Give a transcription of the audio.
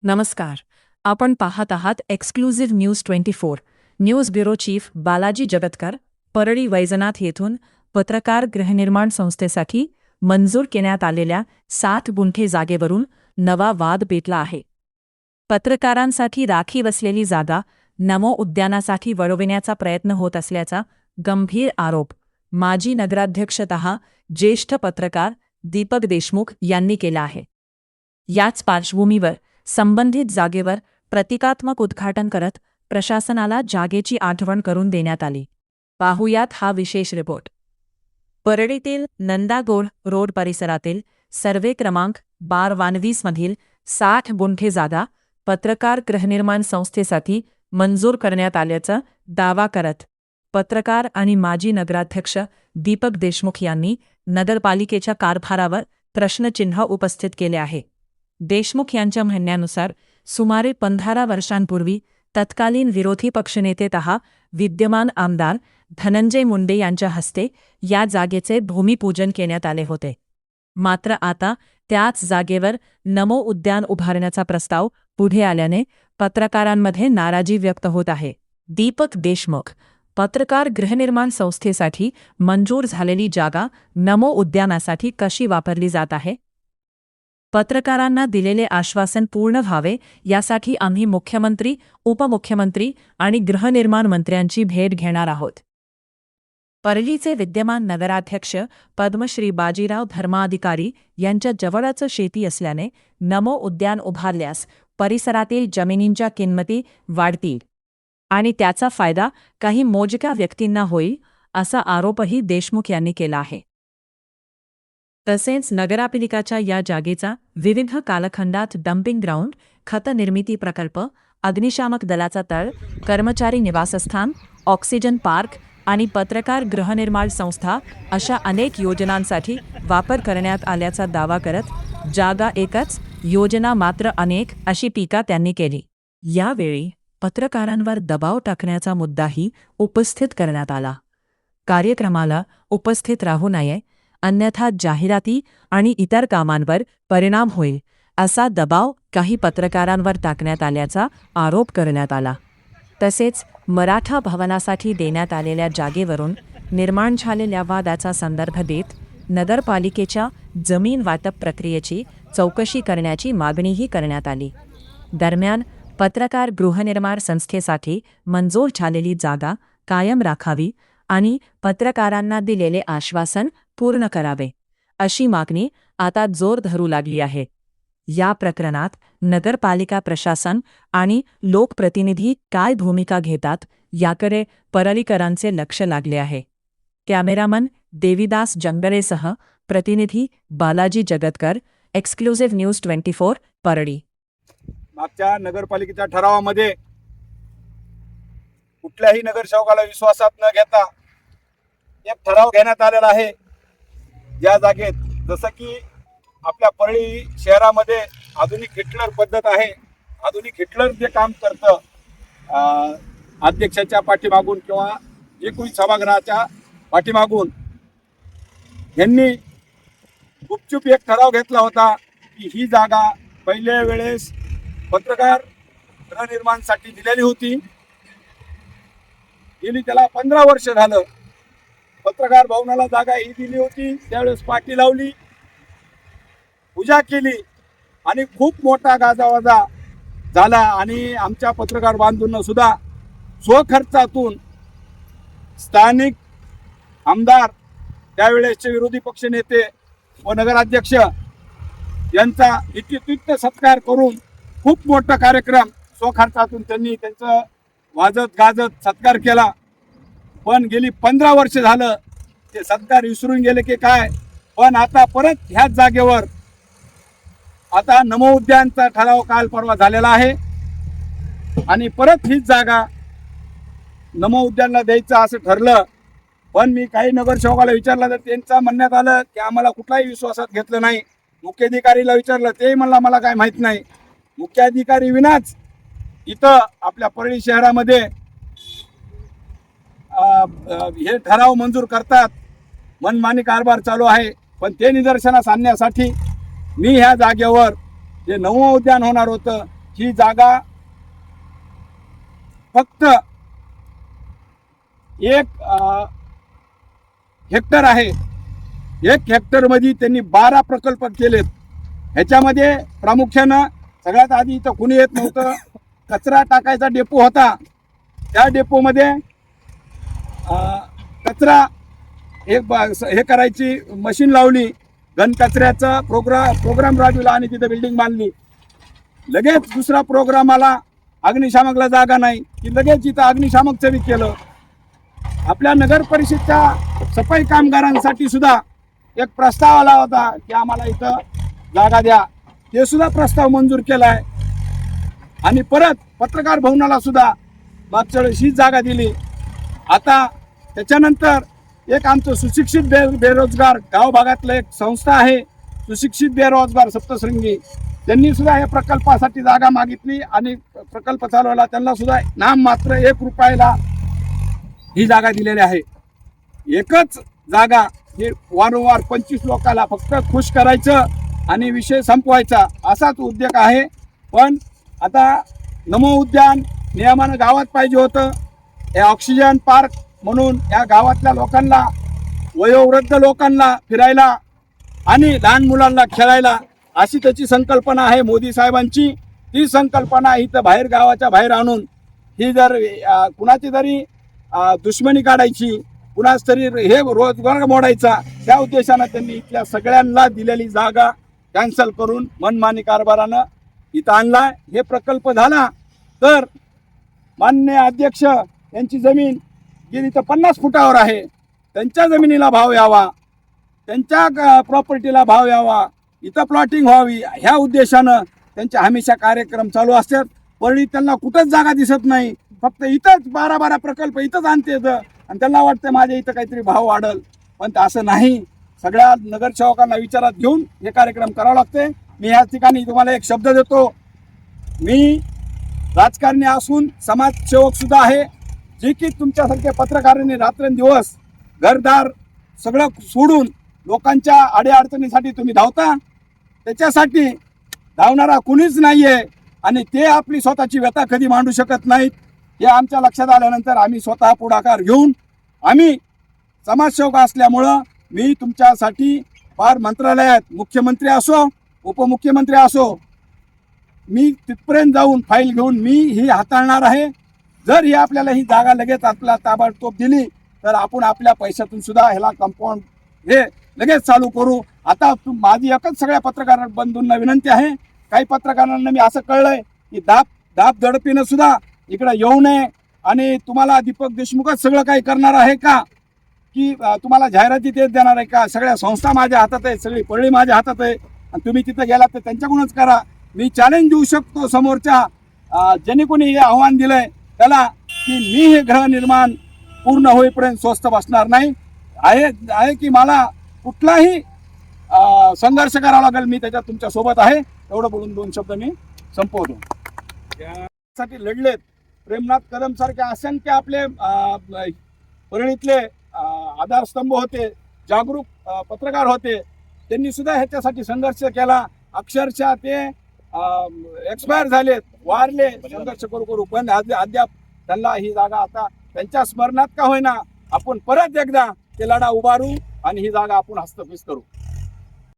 नमस्कार. आपण पाहत आहात exclusive news 24. News bureau chief Balaji Jagatkar, Parli Vaijnath येथून पत्रकार गृहनिर्माण संस्थेसाठी मंजूर करण्यात आलेल्या 60 गुंठे जागेवरून नवा वाद पेटला आहे. पत्रकारांसाठी राखीव असलेली जागा नमो उद्यानासाठी वळविण्याचा प्रयत्न होत असल्याचा गंभीर आरोप माजी नगराध्यक्ष तहा ज्येष्ठ पत्रकार दीपक देशमुख यांनी केला आहे. याच पार्श्वभूमीवर संबंधित जागेवर प्रतिकात्मक उद्घाटन करत प्रशासनाला जागेची आठवण करून देण्यात आली. पाहुयात हा विशेष रिपोर्ट. परळीतील नंदागोळ रोड परिसरातील सर्वे क्रमांक 12-20 मधील 60 गुंठे जागा पत्रकार गृहनिर्माण संस्थेसाठी मंजूर करण्यात आल्याचा दावा करत पत्रकार आणि माजी नगराध्यक्ष दीपक देशमुख यांनी नगरपालिकेच्या कारभारावर प्रश्नचिन्ह उपस्थित केले आहे. देशमुख यांच्या म्हणण्यानुसार सुमारे 15 वर्षांपूर्वी तत्कालीन विरोधी पक्षनेते तहा विद्यमान आमदार धनंजय मुंडे यांच्या हस्ते या जागेचे भूमिपूजन करण्यात आले होते. मात्र आता त्याच जागेवर नमो उद्यान उभारण्याचा प्रस्ताव पुढे आल्याने पत्रकारांमध्ये नाराजी व्यक्त होत आहे. दीपक देशमुख, पत्रकार गृहनिर्माण संस्थेसाठी मंजूर झालेली जागा नमो उद्यानासाठी कशी वापरली जात आहे? पत्रकारांना दिलेले आश्वासन पूर्ण व्हावे यासाठी आम्ही मुख्यमंत्री, उपमुख्यमंत्री आणि गृहनिर्माण मंत्र्यांची भेट घेणार आहोत. परळीचे विद्यमान नगराध्यक्ष पद्मश्री बाजीराव धर्माधिकारी यांच्या जवळच शेती असल्याने नमो उद्यान उभारल्यास परिसरातील जमिनींच्या किंमती वाढतील आणि त्याचा फायदा काही मोजक्या व्यक्तींना होईल, असा आरोपही देशमुख यांनी केला आहे. तसेच नगरपालिकेच्या या जागेचा विविध कालखंडात डम्पिंग ग्राउंड, खत निर्मिती प्रकल्प, अग्निशामक दलाचा तळ, कर्मचारी निवासस्थान, ऑक्सिजन पार्क आणि पत्रकार गृहनिर्माण संस्था अशा अनेक योजनांसाठी वापर करण्यात आल्याचा दावा करत जागा एकच, योजना मात्र अनेक अशी टीका त्यांनी केली. यावेळी पत्रकारांवर दबाव टाकण्याचा मुद्दाही उपस्थित करण्यात आला. कार्यक्रमाला उपस्थित राहू नये, अन्यथा जाहिराती आणि इतर कामांवर परिणाम होईल असा दबाव काही पत्रकारांवर टाकण्यात आल्याचा आरोप करण्यात आला. तसेच मराठा भवनासाठी देण्यात आलेल्या जागेवरून निर्माण झालेल्या वादाचा संदर्भ देत नगरपालिकेच्या जमीन वाटप प्रक्रियेची चौकशी करण्याची मागणीही करण्यात आली. दरम्यान पत्रकार गृहनिर्माण संस्थेसाठी मंजूर झालेली जागा कायम राखावी आणि पत्रकारांना दिलेले आश्वासन पूर्ण करावे अशी मागणी आता जोर धरू लागली आहे. या प्रकरणात नगरपालिका प्रशासन आणि लोकप्रतिनिधी काय भूमिका घेतात याकडे परळीकरांचे लक्ष लागले आहे. कॅमेरामन देविदास जंगलेसह प्रतिनिधी बालाजी जगतकर, एक्सक्लुझिव्ह न्यूज 24, परळी. मागच्या नगरपालिकेच्या ठरावामध्ये कुठल्याही नगरसेवकाला विश्वासात न घेता एक ठराव घेण्यात आलेला आहे. या जागेत जसं की आपल्या परळी शहरामध्ये आधुनिक हिटलर पद्धत आहे. आधुनिक हिटलर जे काम करतं अध्यक्षाच्या पाठीमागून किंवा एकूण सभागृहाच्या पाठीमागून, यांनी गुपचूप एक ठराव घेतला होता की ही जागा पहिल्या वेळेस पत्रकार गृहनिर्माणसाठी दिलेली होती. गेली त्याला 15 वर्ष झालं. पत्रकार भवनाला जागा ही दिली होती, त्यावेळेस पाठी लावली, पूजा केली आणि खूप मोठा गाजावाजा झाला. आणि आमच्या पत्रकार बांधूंना सुद्धा स्वखर्चातून स्थानिक आमदार, त्यावेळेसचे विरोधी पक्षनेते व नगराध्यक्ष यांचा इत्युक्त सत्कार करून खूप मोठा कार्यक्रम स्वखर्चातून त्यांनी त्यांचं वाजत गाजत सत्कार केला. पण गेली 15 वर्ष झालं ते सत्कार विसरून गेले की काय. पण आता परत ह्याच जागेवर आता नमो उद्यानचा ठराव काल परवा झालेला आहे आणि परत हीच जागा नमो उद्यानला द्यायचं असं ठरलं. पण मी काही नगरसेवकाला विचारलं तर त्यांचं म्हणण्यात आलं की आम्हाला कुठलाही विश्वासात घेतलं नाही. मुख्याधिकारीला विचारलं, तेही मला काय माहीत नाही. मुख्याधिकारी विनाच इथं आपल्या परळी शहरामध्ये हे ठराव मंजूर करतात. मनमानी कारभार चालू आहे. पण ते निदर्शनास आणण्यासाठी मी ह्या जागेवर जे नवं उद्यान होणार होतं ही जागा फक्त 1 हेक्टर आहे. 1 हेक्टर मध्ये त्यांनी 12 प्रकल्प केलेत. ह्याच्यामध्ये प्रामुख्यानं सगळ्यात आधी इथं कुणी येत नव्हतं. कचरा टाकायचा डेपो होता. त्या डेपोमध्ये कचरा हे करायची मशीन लावली. घन कचऱ्याचा प्रोग्राम राबविला आणि तिथे बिल्डिंग बांधली. लगेच दुसरा प्रोग्राम आला, अग्निशामकला जागा नाही की लगेच इथं अग्निशामकचं बी केलं. आपल्या नगर परिषदच्या सफाई कामगारांसाठी सुद्धा एक प्रस्ताव आला होता की आम्हाला इथं जागा द्या. ते सुद्धा प्रस्ताव मंजूर केलाय. आणि परत पत्रकार भवनाला सुद्धा मागच्या वेळेस ही जागा दिली. आता त्याच्यानंतर एक आमचं सुशिक्षित बेरोजगार गाव भागातलं एक संस्था आहे, सुशिक्षित बेरोजगार सप्तशृंगी, त्यांनी सुद्धा या प्रकल्पासाठी जागा मागितली आणि प्रकल्प चालवला. त्यांना सुद्धा नाम मात्र 1 रुपयाला ही जागा दिलेली आहे. एकच जागा हे वारंवार 25 लोकांना फक्त खुश करायचं आणि विषय संपवायचा असाच उद्योग आहे. पण आता नमो उद्यान नियमानं गावात पाहिजे होतं. हे ऑक्सिजन पार्क म्हणून या गावातल्या लोकांना, वयोवृद्ध लोकांना फिरायला आणि लहान मुलांना खेळायला अशी त्याची संकल्पना आहे मोदी साहेबांची. ती संकल्पना इथं बाहेर गावाच्या बाहेर आणून ही जर कुणाची तरी दुश्मनी काढायची, कुणाच तरी हे रोजगार मोडायचा, त्या उद्देशानं त्यांनी इथल्या सगळ्यांना दिलेली जागा कॅन्सल करून मनमानी कारभारानं इथं आणला. हे प्रकल्प झाला तर माननीय अध्यक्ष यांची जमीन जी इथं 50 फुटावर आहे, त्यांच्या जमिनीला भाव यावा, त्यांच्या प्रॉपर्टीला भाव यावा, इथं प्लॉटिंग व्हावी, ह्या उद्देशानं त्यांचे हमेशा कार्यक्रम चालू असतात. परळीत त्यांना कुठंच जागा दिसत नाही. फक्त इथंच 12 प्रकल्प इथंच आणते आणि त्यांना वाटतं माझ्या इथं काहीतरी भाव वाढल. पण असं नाही. सगळ्या नगरसेवकांना विचारात घेऊन हे कार्यक्रम करावं लागते. मी या ठिकाणी तुम्हाला एक शब्द देतो. मी राजकारणी असून समाजसेवक सुद्धा आहे. जे की तुमच्यासारख्या पत्रकारांनी रात्रंदिवस घरदार सगळं सोडून लोकांच्या अडीअडचणीसाठी तुम्ही धावता. त्याच्यासाठी धावणारा कुणीच नाही आहे आणि ते आपली स्वतःची व्यथा कधी मांडू शकत नाहीत. हे आमच्या लक्षात आल्यानंतर आम्ही स्वतः पुढाकार घेऊन, आम्ही समाजसेवक असल्यामुळं मी तुमच्यासाठी फार मंत्रालयात मुख्यमंत्री असो उपमुख्यमंत्री असो, मी तिथपर्यंत जाऊन फाईल घेऊन मी ही हाताळणार आहे. जर ही आपल्याला ही जागा लगेच आपल्याला ताबडतोब दिली तर आपण आपल्या पैशातून सुद्धा ह्याला कंपाऊंड हे लगेच चालू करू. आता माझी एकच सगळ्या पत्रकार बंधूंना विनंती आहे. काही पत्रकारांना मी असं कळलंय की दाब दडपीनं सुद्धा इकडे येऊ नये आणि तुम्हाला दीपक देशमुखच सगळं काही करणार आहे का, की तुम्हाला जाहिराती तेच देणार आहे का? सगळ्या संस्था माझ्या हातात आहे, सगळी पळी माझ्या हातात आहे आणि तुम्ही तिथं गेलात तर त्यांच्याकडूनच करा. मी चॅलेंज देऊ शकतो समोरच्या ज्यांनी कोणी हे आव्हान दिलंय त्याला, की मी हे गृहनिर्माण पूर्ण होईपर्यंत स्वस्थ बसणार नाही. आहे की मला कुठलाही संघर्ष करावा लागेल, मी त्याच्यात तुमच्या सोबत आहे. एवढं बोलून 2 शब्द मी संपवतो. त्यासाठी लढलेत प्रेमनाथ कदम सारखे असंख्य आपले परळीतले आधारस्तंभ होते, जागरूक पत्रकार होते. त्यांनी सुद्धा ह्याच्यासाठी संघर्ष केला. अक्षरशः ते एक्सपायर झालेत, वारले संघर्ष करू. पण अद्याप त्यांना ही जागा आता त्यांच्या स्मरणात का होईना आपण परत एकदा ते लढा उभारू आणि ही जागा आपण हस्तगत करू.